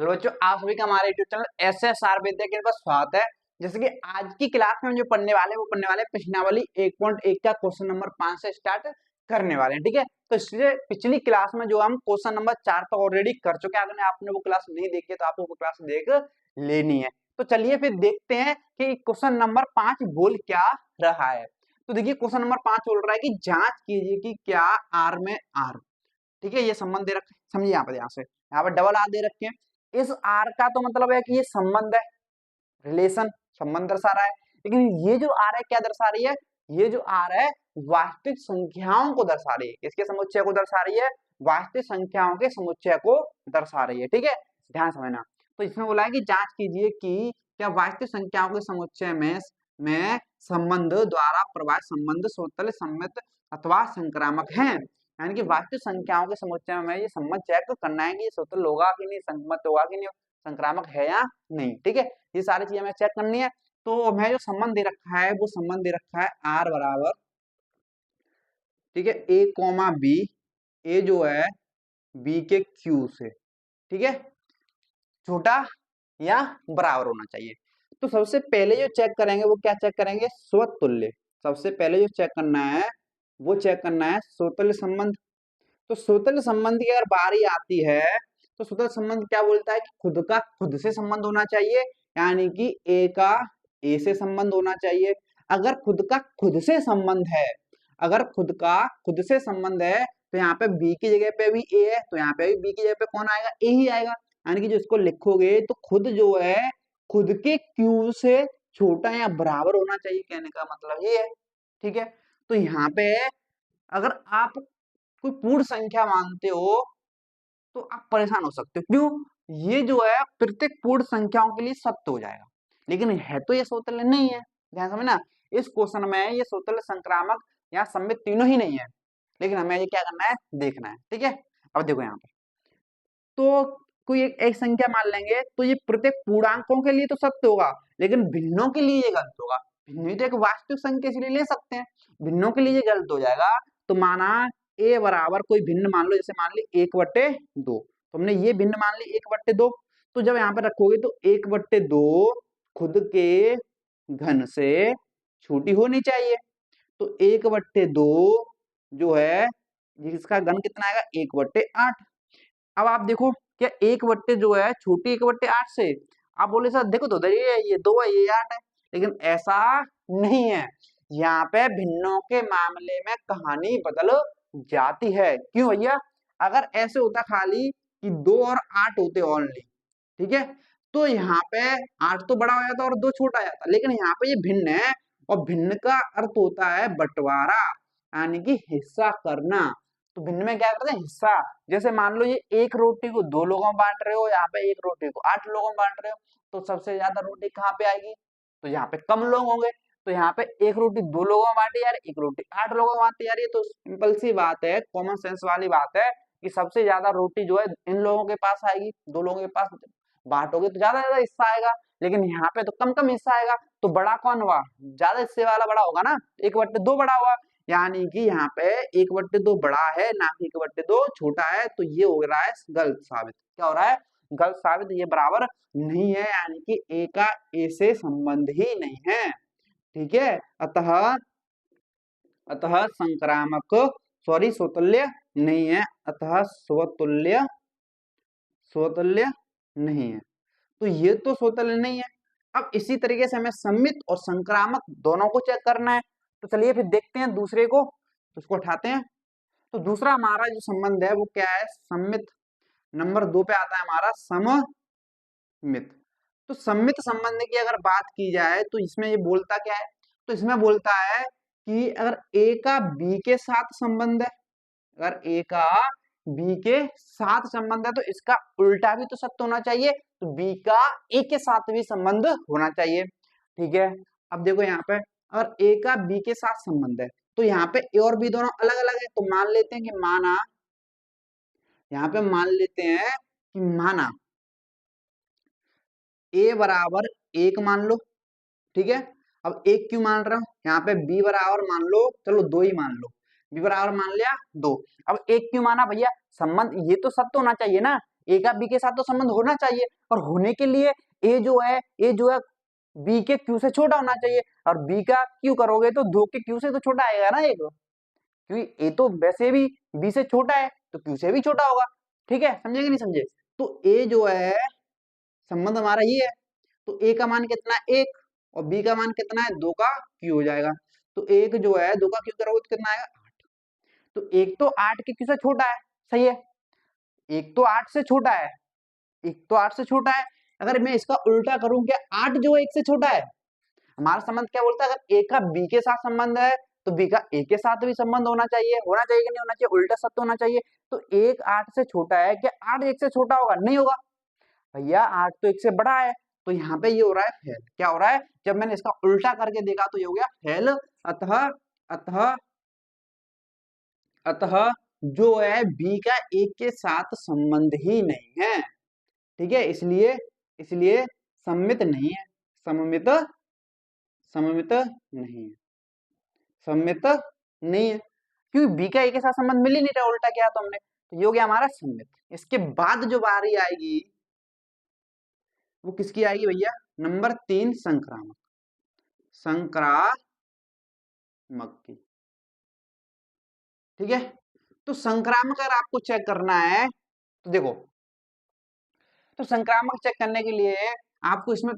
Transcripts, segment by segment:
Hello बच्चों, आप सभी का हमारे यूट्यूब चैनल SSR विद्या के पास स्वागत है। जैसे कि आज की क्लास में हम जो पढ़ने वाले हैं वो पढ़ने वाले प्रश्नावली 1.1 का क्वेश्चन नंबर 5 से स्टार्ट करने वाले हैं। ठीक है, तो इसलिए पिछली क्लास में जो हम क्वेश्चन नंबर 4 तक ऑलरेडी कर चुके हैं। अगर आपने वो क्लास नहीं देखी है तो आपको वो क्लास देख लेनी है। तो चलिए फिर देखते हैं कि क्वेश्चन नंबर 5 बोल क्या रहा है। तो देखिए, क्वेश्चन नंबर 5 बोल रहा है कि जांच कीजिए कि क्या आर में आर, ठीक है, ये संबंध दे रखे, समझिए यहाँ पर, यहाँ पर डबल आर दे रखे हैं। इस आर का तो मतलब है कि ये संबंध है, रिलेशन, संबंध दर्शा रहा है। लेकिन ये जो आर है क्या दर्शा रही है? ये जो आर है वास्तविक संख्याओं को दर्शा रही है। किसके समुच्चय को दर्शा रही है? वास्तविक संख्याओं के समुच्चय को दर्शा रही है। ठीक है, ध्यान समझना। तो इसमें बोला है कि जांच कीजिए कि क्या वास्तविक संख्याओं के समुच्चय में संबंध द्वारा प्रभावित संबंध स्वतंत्र, सम्मित अथवा संक्रामक है। यानी कि वास्तविक संख्याओं के समुच्चय में ये संबंध चेक करना है कि ये स्वतंत्र होगा कि नहीं, सम्मत होगा कि नहीं, संक्रामक है या नहीं। ठीक है, ये सारी चीजें हमें चेक करनी है। तो हमें जो संबंध दे रखा है वो संबंध दे रखा है आर बराबर, ठीक है, ए कॉमा बी, ए जो है बी के क्यू से, ठीक है, छोटा या बराबर होना चाहिए। तो सबसे पहले जो चेक करेंगे वो क्या चेक करेंगे? स्वतुल्य। सबसे पहले जो चेक करना है वो चेक करना है स्वतुल्य संबंध। तो स्वतंत्र संबंध की अगर बारी आती है तो स्वतंत्र संबंध क्या बोलता है कि खुद का खुद से संबंध होना चाहिए, यानी कि ए का ए से संबंध होना चाहिए। अगर खुद का खुद से संबंध है, अगर खुद का खुद से संबंध है तो यहाँ पे बी की जगह पे भी ए है, तो यहाँ पे भी बी की जगह पे कौन आएगा? ए ही आएगा। यानी कि जो इसको लिखोगे तो खुद जो है खुद के क्यू से छोटा या बराबर होना चाहिए, कहने का मतलब ये है। ठीक है, तो यहाँ पे अगर आप कोई पूर्ण संख्या मानते हो तो आप परेशान हो सकते हो। क्यों? ये जो है प्रत्येक पूर्ण संख्याओं के लिए सत्य हो जाएगा, लेकिन है तो ये स्वतंत्र नहीं है। ध्यान समझना, इस क्वेश्चन में ये स्वतंत्र, संक्रामक या सम्मित तीनों ही नहीं है, लेकिन हमें ये क्या करना है? देखना है। ठीक है, अब देखो यहाँ पे तो कोई एक संख्या मान लेंगे तो ये प्रत्येक पूर्णांकों के लिए तो सत्य होगा, लेकिन भिन्नों के लिए ये गलत होगा। भिन्न तो एक वास्तविक संख्या इसलिए ले सकते हैं, भिन्नों के लिए ये गलत हो जाएगा। तो माना ए बराबर कोई भिन्न मान लो, जैसे मान ली 1/2, तो हमने ये भिन्न मान ली 1/2। तो जब यहाँ पे रखोगे तो 1/2 खुद के घन से छोटी होनी चाहिए। तो 1/2 जो है जिसका घन कितना आएगा? 1/8। अब आप देखो, क्या 1/, जो है छोटी 1/8 से, आप बोले सर देखो तो ये 2 है, ये 8 है, लेकिन ऐसा नहीं है। यहाँ पे भिन्नों के मामले में कहानी बदल जाती है। क्यों भैया? अगर ऐसे होता खाली कि 2 और 8 होते ओनली, ठीक है, तो यहाँ पे 8 तो बड़ा हो जाता और 2 छोटा आ जाता, लेकिन यहाँ पे ये भिन्न है, और भिन्न का अर्थ होता है बंटवारा, यानी कि हिस्सा करना। तो भिन्न में क्या करते हैं? हिस्सा। जैसे मान लो ये एक रोटी को 2 लोगों में बांट रहे हो, यहाँ पे एक रोटी को 8 लोगों में बांट रहे हो, तो सबसे ज्यादा रोटी कहाँ पे आएगी? तो यहाँ पे कम लोग होंगे। तो यहाँ पे एक रोटी 2 लोगों में बांटी यार, एक रोटी 8 लोगों में बांटी यार। ये तो सिंपल सी बात है, कॉमन सेंस वाली बात है कि सबसे ज्यादा रोटी जो है इन लोगों के पास आएगी। 2 लोगों के पास बांटोगे तो ज्यादा हिस्सा आएगा, लेकिन यहाँ पे तो कम कम हिस्सा आएगा। तो बड़ा कौन हुआ? ज्यादा हिस्से वाला बड़ा होगा ना, 1/2 बड़ा हुआ। यानी कि यहाँ पे 1/2 बड़ा है, ना कि 1/2 छोटा है। तो ये हो रहा है गलत साबित। क्या हो रहा है? गलत साबित। ये बराबर नहीं है, यानी कि ए का ए से संबंध ही नहीं है। ठीक है, अतः अतः संक्रामक, सॉरी, स्वतुल्य नहीं है, अतः स्वतुल्य स्वतुल्य नहीं है। तो ये तो स्वतुल्य नहीं है। अब इसी तरीके से हमें सम्मित और संक्रामक दोनों को चेक करना है। तो चलिए फिर देखते हैं दूसरे को, तो उसको उठाते हैं। तो दूसरा हमारा जो संबंध है वो क्या है? सम्मित। नंबर 2 पे आता है हमारा सममित। तो सम्मित संबंध की अगर बात की जाए तो इसमें ये बोलता क्या है? तो इसमें बोलता है कि अगर ए का बी के साथ संबंध है, अगर ए का बी के साथ संबंध है तो इसका उल्टा भी तो सत्य होना चाहिए। तो बी का ए के साथ भी संबंध होना चाहिए। ठीक है, अब देखो यहाँ पे अगर ए का बी के साथ संबंध है तो यहाँ पे ए और बी दोनों अलग अलग है। तो मान लेते हैं कि माना, यहाँ पे मान लेते हैं कि माना ए बराबर 1 मान लो, ठीक है। अब 1 क्यों मान रहा हूं? यहाँ पे बी बराबर मान लो, चलो 2 ही मान लो, बी बराबर मान लिया 2। अब 1 क्यों माना भैया? संबंध ये तो सत्य होना चाहिए ना, ए का बी के साथ तो संबंध होना चाहिए, और होने के लिए ए जो है बी के क्यू से छोटा होना चाहिए, और बी का क्यू करोगे तो 2 के क्यू से तो छोटा आएगा ना एक, क्योंकि ए तो वैसे भी बी से छोटा है तो क्यू से भी छोटा होगा। ठीक है, समझे कि नहीं समझे? तो ए जो है संबंध हमारा ये है, तो ए का मान कितना है 1 और बी का मान कितना है 2 का क्यू हो जाएगा। तो एक जो है 2 का क्यू करोगे तो कितना आएगा 8। तो एक तो 8 के क्यू से छोटा है, सही है, एक तो 8 से छोटा है, एक तो 8 से छोटा है। अगर मैं इसका उल्टा करूं, क्या 8 जो है 1 से छोटा है? हमारा संबंध क्या बोलता है, अगर ए का बी के साथ संबंध है तो बी का ए के साथ भी संबंध होना चाहिए, कि नहीं होना चाहिए, उल्टा सत्य होना चाहिए। तो 1 8 से छोटा है, क्या 8 1 से छोटा होगा? नहीं होगा भैया, 8 तो 1 से बड़ा है। तो यहाँ पे ये हो रहा है फेल। क्या हो रहा है? जब मैंने इसका उल्टा करके देखा तो ये हो गया फेल। अतः अतः अतः जो है बी का ए के साथ संबंध ही नहीं है। ठीक है, इसलिए इसलिए सममित नहीं है, सममित सममित नहीं है, सममित नहीं है, क्योंकि बी का ए के साथ संबंध मिल ही नहीं रहा, उल्टा किया तो हमने, तो ये हो गया हमारा सममित। इसके बाद जो बारी आएगी वो किसकी आएगी भैया? नंबर 3 संक्रामक, संक्रामक की। ठीक है, तो संक्रामक अगर आपको चेक करना है तो देखो, तो संक्रामक चेक करने के लिए आपको इसमें,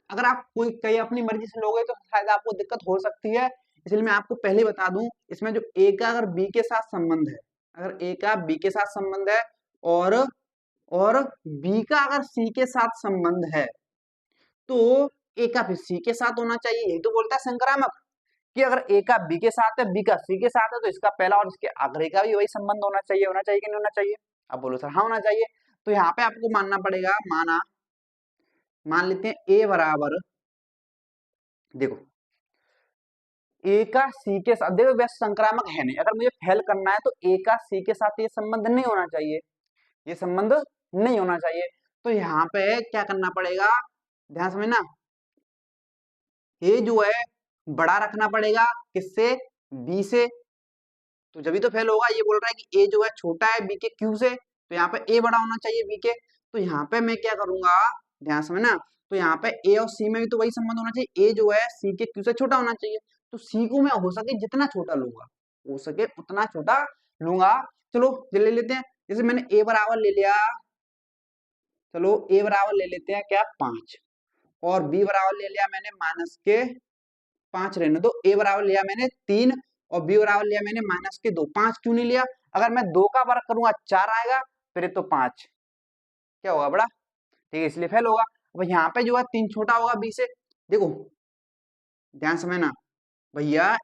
अगर आप कोई कहीं अपनी मर्जी से लोगे तो शायद आपको दिक्कत हो सकती है, इसलिए मैं आपको पहले बता दूं, इसमें जो ए का अगर बी के साथ संबंध है, अगर ए का बी के साथ संबंध है और बी का अगर सी के साथ संबंध है तो ए का फिर सी के साथ होना चाहिए। यही तो बोलता है संक्रामक, कि अगर ए का बी के साथ है, बी का सी के साथ है, तो इसका पहला और इसके आखिरी का भी वही संबंध होना चाहिए। होना चाहिए कि नहीं होना चाहिए? अब बोलो सर हाँ होना चाहिए। तो यहाँ पे आपको मानना पड़ेगा, मान लेते हैं ए बराबर, देखो ए का सी के साथ, देखो वैसे संक्रामक है नहीं, अगर मुझे फेल करना है तो ए का सी के साथ ये संबंध नहीं होना चाहिए, ये संबंध नहीं होना चाहिए। तो यहाँ पे क्या करना पड़ेगा, ध्यान समझना, ए जो है बड़ा रखना पड़ेगा किससे? बी से, तो जब भी तो फेल होगा। ये बोल रहा है कि ए जो है छोटा है बी के क्यू से, तो यहाँ पे ए बड़ा होना चाहिए बी के। तो यहाँ पे मैं क्या करूंगा, ध्यान समझना, तो यहाँ पे ए और सी में भी तो वही संबंध होना चाहिए, ए जो है सी के क्यू से छोटा होना चाहिए। तो सी को मैं हो सके जितना छोटा लूंगा, हो सके उतना छोटा लूंगा। चलो ये ले लेते हैं, जैसे मैंने ए बराबर ले लिया, चलो ए बराबर ले लेते हैं क्या 5, और बी बराबर ले लिया मैंने माइनस के 5, रहने दो। ए बराबर लिया मैंने 3 और बी बराबर लिया मैंने माइनस के 2। 5 क्यों नहीं लिया? अगर मैं 2 का वर्ग करूंगा 4 आएगा, फिर तो 5 क्या होगा बड़ा, ठीक है, इसलिए फेल होगा। अब यहाँ पे जो है 3 छोटा होगा बी से, देखो ध्यान समझना भैया,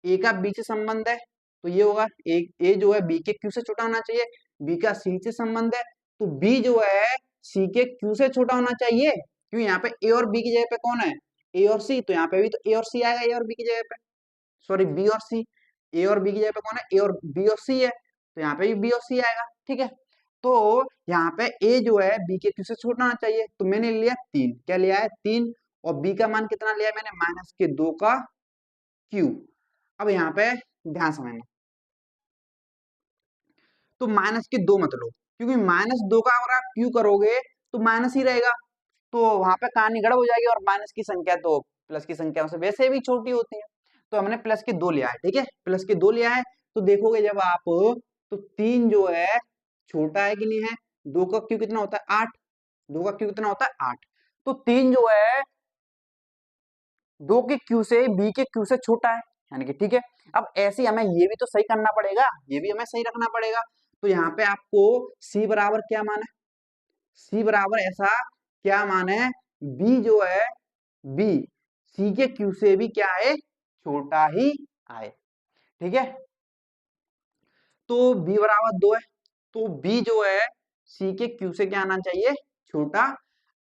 ए का बी से संबंध है तो ये होगा ए जो है बी के क्यू से छोटा होना चाहिए, बी का सी से संबंध है तो बी जो है सी के क्यू से छोटा होना चाहिए, क्यों यहाँ पे ए और बी की जगह पे कौन है? ए और सी, तो यहाँ पे भी तो ए और सी आएगा, ए और बी की जगह पे, सॉरी बी और सी, ए और बी की जगह पे कौन है? ए और बी और सी है, तो यहाँ पे भी बी और सी आएगा। ठीक है, तो यहाँ पे ए जो है बी के क्यू से छोटा होना चाहिए, तो मैंने लिया 3, क्या लिया है 3, और बी का मान कितना लिया मैंने? माइनस के 2 का क्यू। अब यहाँ पे ध्यान समझना, तो माइनस के 2 मत लो, क्योंकि माइनस 2 का अगर आप क्यू करोगे तो माइनस ही रहेगा, तो वहां पे कहानी गड़बड़ हो जाएगी, और माइनस की संख्या तो प्लस की संख्या से वैसे भी छोटी होती है, तो हमने प्लस के 2 लिया है। ठीक है, प्लस के 2 लिया है, तो देखोगे जब आप, तो 3 जो है छोटा है कि नहीं है? 2 का क्यू कितना होता है? 8, 2 का क्यू कितना होता है? 8, तो 3 जो है 2 के क्यू से बी के क्यू से छोटा है, यानी कि ठीक है। अब ऐसे हमें ये भी तो सही करना पड़ेगा, ये भी हमें सही रखना पड़ेगा, तो यहाँ पे आपको c बराबर क्या मान है? c बराबर ऐसा क्या मान है? b जो है b c के q से भी क्या है? छोटा ही आए। ठीक है, तो b बराबर 2 है, तो b जो है c के q से क्या आना चाहिए? छोटा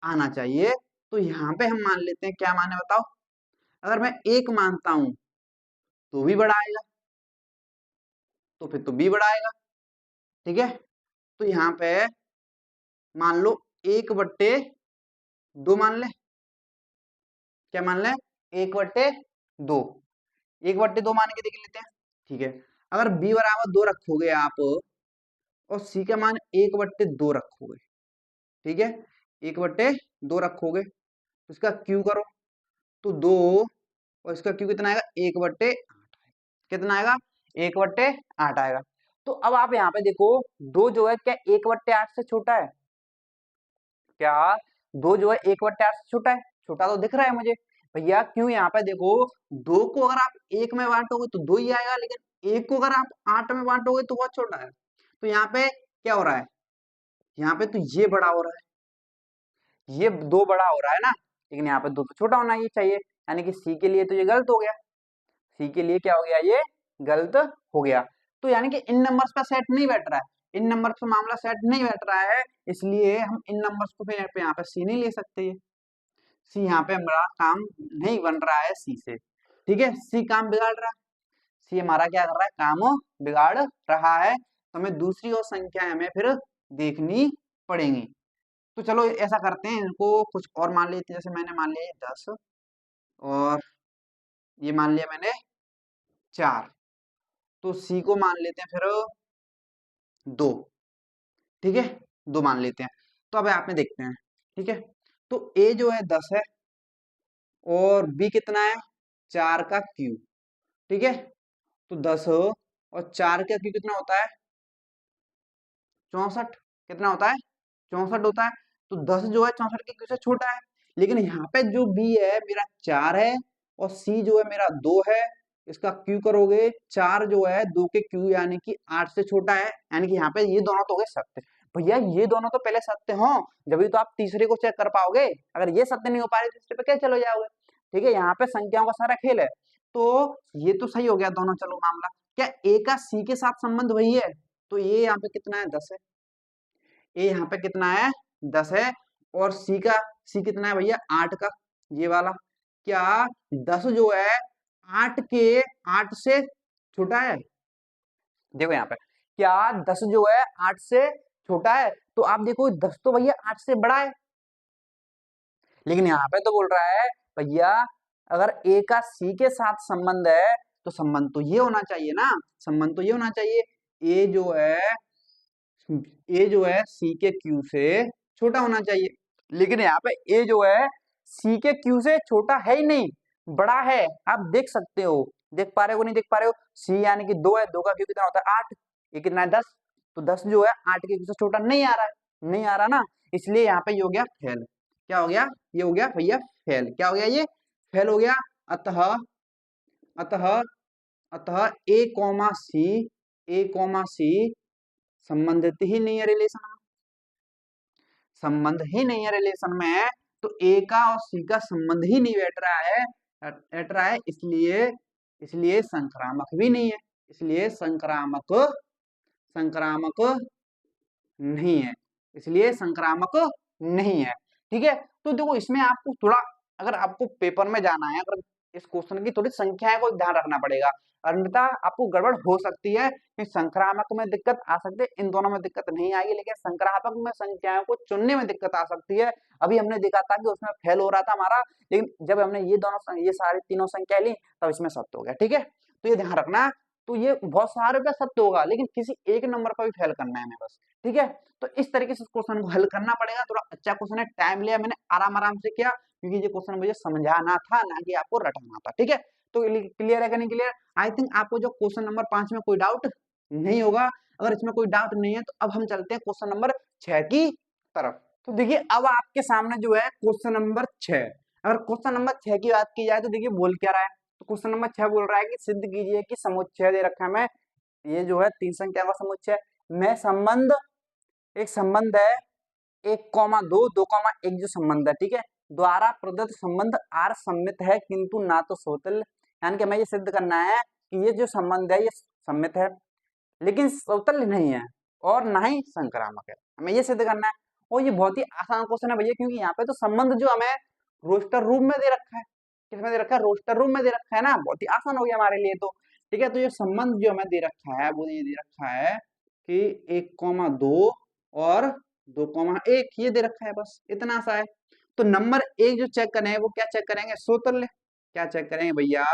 आना चाहिए। तो यहाँ पे हम मान लेते हैं, क्या माने बताओ? अगर मैं 1 मानता हूं तो भी बड़ा आएगा, तो फिर तो b बड़ा आएगा। ठीक है, तो यहाँ पे मान लो 1/2 मान ले, क्या मान ले? 1/2, 1/2 मान के देख लेते हैं। ठीक है, अगर b बराबर 2 रखोगे आप और c का मान 1/2 रखोगे, ठीक है, 1/2 रखोगे तो इसका क्यू करो तो 2, और इसका क्यू कितना आएगा 1/8, कितना आएगा 1/8 आएगा। तो अब आप यहाँ पे देखो 2 जो है क्या 1/8 से छोटा है? क्या 2 जो है 1/8 से छोटा है? छोटा तो दिख रहा है मुझे भैया, क्यों? यहाँ पे देखो 2 को अगर आप 1 में बांटोगे तो 2 ही आएगा, लेकिन 1 को अगर आप 8 में बांटोगे तो बहुत छोटा है। तो यहाँ पे क्या हो रहा है, यहाँ पे तो ये बड़ा हो रहा है, ये 2 बड़ा हो रहा है ना, लेकिन यहाँ पे 2 तो छोटा होना ही चाहिए, यानी कि सी के लिए तो ये गलत हो गया। सी के लिए क्या हो गया, ये गलत हो गया। तो यानी कि इन नंबर्स का सेट नहीं बैठ रहा है, इन नंबर्स का मामला सेट नहीं बैठ रहा है, इसलिए हम इन नंबर्स को फिर यहाँ पे सी नहीं ले सकते। सी यहाँ पे हमारा काम नहीं बन रहा है सी से, ठीक है, सी काम बिगाड़ रहा है, सी हमारा क्या कर रहा है, काम बिगाड़ रहा है। तो हमें दूसरी और संख्या हमें फिर देखनी पड़ेंगी। तो चलो ऐसा करते हैं, इनको कुछ और मान लेते हैं, जैसे मैंने मान लिया 10 और ये मान लिया मैंने 4, तो सी को मान लेते हैं फिर 2, ठीक है, 2 मान लेते हैं। तो अब आप में देखते हैं, ठीक है, तो ए जो है 10 है और बी कितना है 4 का क्यू, ठीक है, तो 10 और 4 का क्यू कितना होता है 64, कितना होता है 64 होता है। तो 10 जो है 64 के क्यू से छोटा है, लेकिन यहाँ पे जो बी है मेरा 4 है और सी जो है मेरा 2 है, इसका क्यू करोगे 4 जो है 2 के क्यू यानी कि 8 से छोटा है, यानी कि यहाँ पे ये दोनों तो हो गए सत्य। भैया ये दोनों तो पहले सत्य हो, जब तो आप तीसरे को चेक कर पाओगे, अगर ये सत्य नहीं हो पा रहे तीसरे पे क्या चलो जाओगे, ठीक है, यहाँ पे संख्याओं का सारा खेल है। तो ये तो सही हो गया दोनों, चलो मामला क्या ए का सी के साथ संबंध वही है, तो ये यहाँ पे कितना है 10 है, ए यहाँ पे कितना है 10 है, और सी कितना है भैया 8 का, ये वाला, क्या 10 जो है 8 के 8 से छोटा है? देखो यहाँ पे क्या 10 जो है 8 से छोटा है, तो आप देखो 10 तो भैया 8 से बड़ा है, लेकिन यहाँ पे तो बोल रहा है भैया अगर ए का सी के साथ संबंध है तो संबंध तो ये होना चाहिए ना, संबंध तो ये होना चाहिए ए जो है सी के क्यू से छोटा होना चाहिए, लेकिन यहाँ पे ए जो है सी के क्यू से छोटा है ही नहीं, बड़ा है। आप देख सकते हो, देख पा रहे हो नहीं देख पा रहे हो, सी यानी कि 2 है, 2 का क्यू कितना होता है 8, ये कितना है 10, तो 10 जो है 8 के क्यू से छोटा नहीं आ रहा है, नहीं आ रहा ना, इसलिए यहाँ पे ये हो गया फेल। क्या हो गया, ये हो गया भैया फेल, क्या हो गया ये फेल हो गया। अतः अतः अतः ए कॉमा सी संबंधित ही नहीं है रिलेशन में, संबंध ही नहीं है रिलेशन में, तो ए का और सी का संबंध ही नहीं बैठ रहा है, इसलिए इसलिए संक्रामक भी नहीं है, इसलिए संक्रामक संक्रामक नहीं है, इसलिए संक्रामक नहीं है, ठीक है। तो देखो इसमें आपको थोड़ा, अगर आपको पेपर में जाना है, अगर इस क्वेश्चन की थोड़ी संख्याएं को ध्यान रखना पड़ेगा, अन्यथा आपको गड़बड़ हो सकती है कि संक्रामक में दिक्कत आ सकती है, इन दोनों में दिक्कत नहीं आएगी, लेकिन संक्रामक में संख्याओं को चुनने में दिक्कत आ सकती है। अभी हमने देखा था कि उसमें फेल हो रहा था हमारा, लेकिन जब हमने ये सारी तीनों संख्या ली तब इसमें सत्य हो गया, ठीक है, तो ये ध्यान रखना। तो ये बहुत सारे पे सत्य होगा, लेकिन किसी एक नंबर पर भी फेल करना है हमें बस, ठीक है। तो इस तरीके से क्वेश्चन को हल करना पड़ेगा, थोड़ा अच्छा क्वेश्चन है, टाइम लिया मैंने, आराम आराम से किया, क्योंकि ये क्वेश्चन मुझे समझाना था ना कि आपको रटना था, ठीक है। तो क्लियर है कि नहीं क्लियर? आई थिंक आपको जो क्वेश्चन नंबर 5 में कोई डाउट नहीं होगा, अगर इसमें कोई डाउट नहीं है तो अब हम चलते हैं क्वेश्चन नंबर 6 की तरफ। तो देखिए अब आपके सामने जो है क्वेश्चन नंबर 6, अगर क्वेश्चन नंबर 6 की बात की जाए तो देखिए बोल क्या रहा है, तो क्वेश्चन नंबर 6 बोल रहा है कि सिद्ध कीजिए कि समुच्चय दे रखा है, मैं ये जो है 3 संख्या का समुच्चय में संबंध, एक संबंध है 1,2 2,1 जो संबंध है, ठीक है, द्वारा प्रदत्त संबंध आर सम्मित है किंतु ना तो सौतल्य, यानी कि हमें ये सिद्ध करना है कि ये जो संबंध है ये सम्मित है लेकिन सौतल्य नहीं है और ना ही संक्रामक है, हमें ये सिद्ध करना है। और ये बहुत ही आसान क्वेश्चन है भैया, क्योंकि यहाँ पे तो संबंध जो हमें रोस्टर रूप में दे रखा है, किसमें दे रखा है, रोस्टर रूप में दे रखा है ना, बहुत ही आसान हो गया हमारे लिए तो, ठीक है। तो ये संबंध जो हमें दे रखा है वो ये दे रखा है कि 1,2 और 2,1 ये दे रखा है, बस इतना सा है। तो नंबर 1 जो चेक करें वो क्या चेक करेंगे, स्वतुल्य, क्या चेक करेंगे भैया,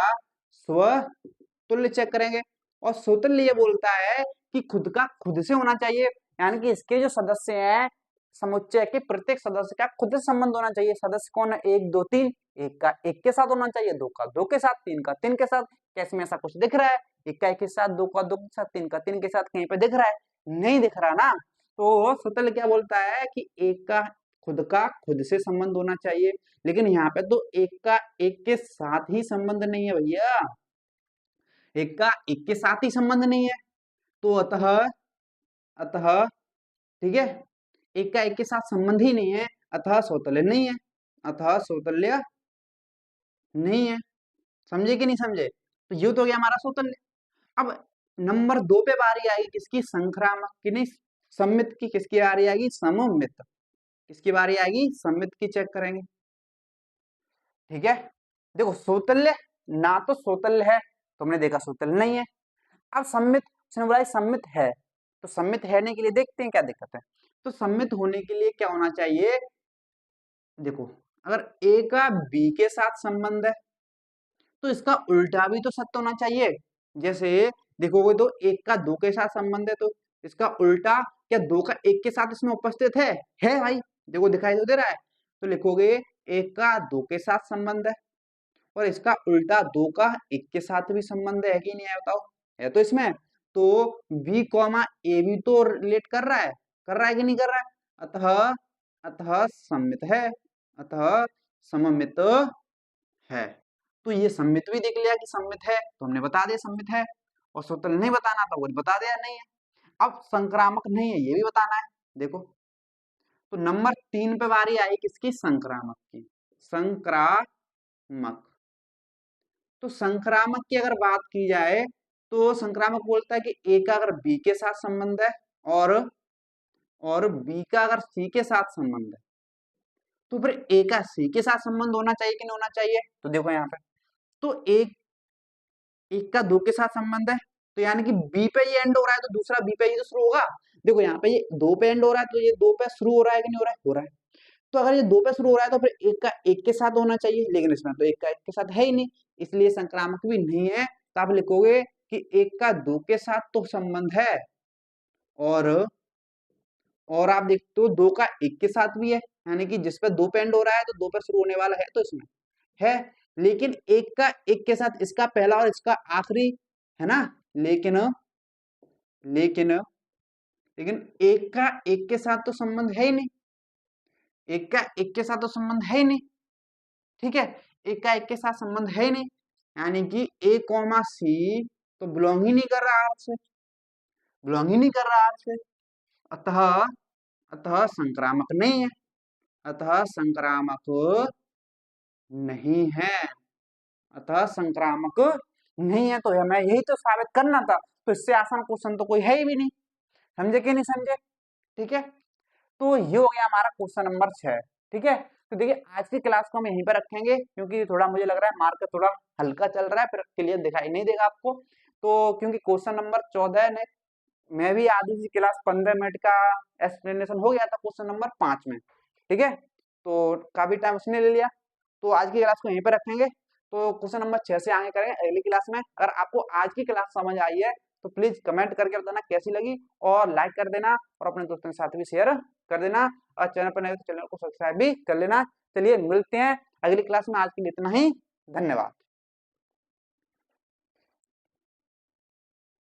स्वतुल्य चेक करेंगे। और स्वतुल्य ये बोलता है कि खुद का खुद से होना चाहिए, यानी कि इसके जो सदस्य हैं समुच्चय के प्रत्येक सदस्य का खुद से संबंध होना चाहिए। सदस्य कौन है? 1 2 3, एक का एक के साथ होना चाहिए, दो का दो के साथ, तीन का तीन के साथ। क्या इसमें ऐसा कुछ दिख रहा है? एक का एक के साथ, दो का दो के साथ, तीन का तीन के साथ कहीं पे दिख रहा है? नहीं दिख रहा ना। तो सूत्र क्या बोलता है कि एक का खुद से संबंध होना चाहिए, लेकिन यहाँ पे तो एक का एक के साथ ही संबंध नहीं है भैया, एक का एक के साथ ही संबंध नहीं है। तो अतः अतः ठीक है, एक का एक के साथ संबंध ही नहीं है, अतः सौतल्य नहीं है, अतः सौतल्य नहीं है। समझे कि नहीं समझे? तो ये तो हो गया हमारा सौतल्य। अब नंबर 2 पे बारी आएगी किसकी? संक्रामक की, नहीं सम्मित की। किसकी बारी आएगी? सममित। किसकी बारी आएगी? सम्मित की। चेक करेंगे, ठीक है। देखो सौतल्य, ना तो सौतल्य है, तुमने देखा सौतल्य नहीं है। अब सम्मित, उसने बोला सम्मित है, तो सम्मित है के लिए देखते हैं क्या दिक्कत है। तो सम्मित होने के लिए क्या होना चाहिए? देखो अगर ए का बी के साथ संबंध है तो इसका उल्टा भी तो सत्य होना चाहिए। जैसे देखोगे तो एक का दो के साथ संबंध है, तो इसका उल्टा क्या दो का एक के साथ इसमें उपस्थित है भाई? देखो दिखाई तो दे रहा है। तो लिखोगे एक का दो के साथ संबंध है और इसका उल्टा दो का एक के साथ भी संबंध है कि नहीं है? बताओ, है तो इसमें। तो बी कॉमा ए भी तो रिलेट कर रहा है कि नहीं कर रहा है? अतः अतः सम्मित है, अतः सममित है। तो ये सम्मित भी देख लिया कि सम्मित है, तो हमने बता दिया सम्मित है। और सूत्र नहीं बताना था, वो बता दिया नहीं है। अब संक्रामक नहीं है, ये भी बताना है। देखो तो नंबर 3 पे बारी आई किसकी? संक्रामक की। संक्रामक, तो संक्रामक की अगर बात की जाए तो संक्रामक बोलता है कि ए का अगर बी के साथ संबंध है और बी का अगर सी के साथ संबंध है तो फिर ए का सी के साथ संबंध होना चाहिए कि नहीं होना चाहिए? तो देखो यहाँ पे तो एक का दो के साथ संबंध है, तो यानी कि बी पे ये एंड हो रहा है तो दूसरा बी पे ही तो शुरू होगा। देखो यहाँ पे ये दो पे एंड हो रहा है तो ये दो पे शुरू हो रहा है कि नहीं हो रहा है? हो रहा है। तो अगर ये दो पे शुरू हो रहा है तो फिर एक का एक के साथ होना चाहिए, लेकिन इसमें तो एक का एक के साथ है ही नहीं, इसलिए संक्रामक भी नहीं है। तो आप लिखोगे कि एक का दो के साथ तो संबंध है और आप देखते हो दो का एक के साथ भी है, यानी कि जिसपे दो पे एंड हो रहा है तो दो पे शुरू होने वाला है तो इसमें है। लेकिन एक का एक के साथ इसका पहला और इसका आखिरी है ना, लेकिन लेकिन लेकिन एक का एक के साथ तो संबंध है ही नहीं, एक का एक के साथ तो संबंध है ही नहीं, ठीक है। एक का एक के साथ संबंध है ही नहीं, यानी कि ए कॉमा सी तो बिलोंग ही नहीं कर रहा आर से, बिलोंग ही नहीं कर रहा आर से। अतः अतः संक्रामक नहीं है, अतः संक्रामक नहीं है, अतः संक्रामक नहीं है। तो हमें यही तो साबित करना था, तो इससे आसान क्वेश्चन तो कोई है ही भी नहीं। समझे कि नहीं समझे? ठीक है, तो ये हो गया हमारा क्वेश्चन नंबर 6। ठीक है, तो देखिए आज की क्लास को हम यहीं पर रखेंगे क्योंकि थोड़ा मुझे लग रहा है मार्क थोड़ा हल्का चल रहा है, फिर क्लियर दिखाई नहीं देगा आपको। तो क्योंकि क्वेश्चन नंबर 14 ने मैं भी आधी सी क्लास 15 मिनट का एक्सप्लेनेशन हो गया था क्वेश्चन नंबर 5 में, ठीक है, तो काफी टाइम उसने ले लिया। तो आज की क्लास को यहीं पर रखेंगे, तो क्वेश्चन नंबर 6 से आगे करेंगे अगली क्लास में। अगर आपको आज की क्लास समझ आई है तो प्लीज कमेंट करके बताना कैसी लगी, और लाइक कर देना और अपने दोस्तों के साथ भी शेयर कर देना, और चैनल पर नए तो चैनल को सब्सक्राइब भी कर लेना। चलिए मिलते हैं अगली क्लास में, आज के लिए इतना ही, धन्यवाद।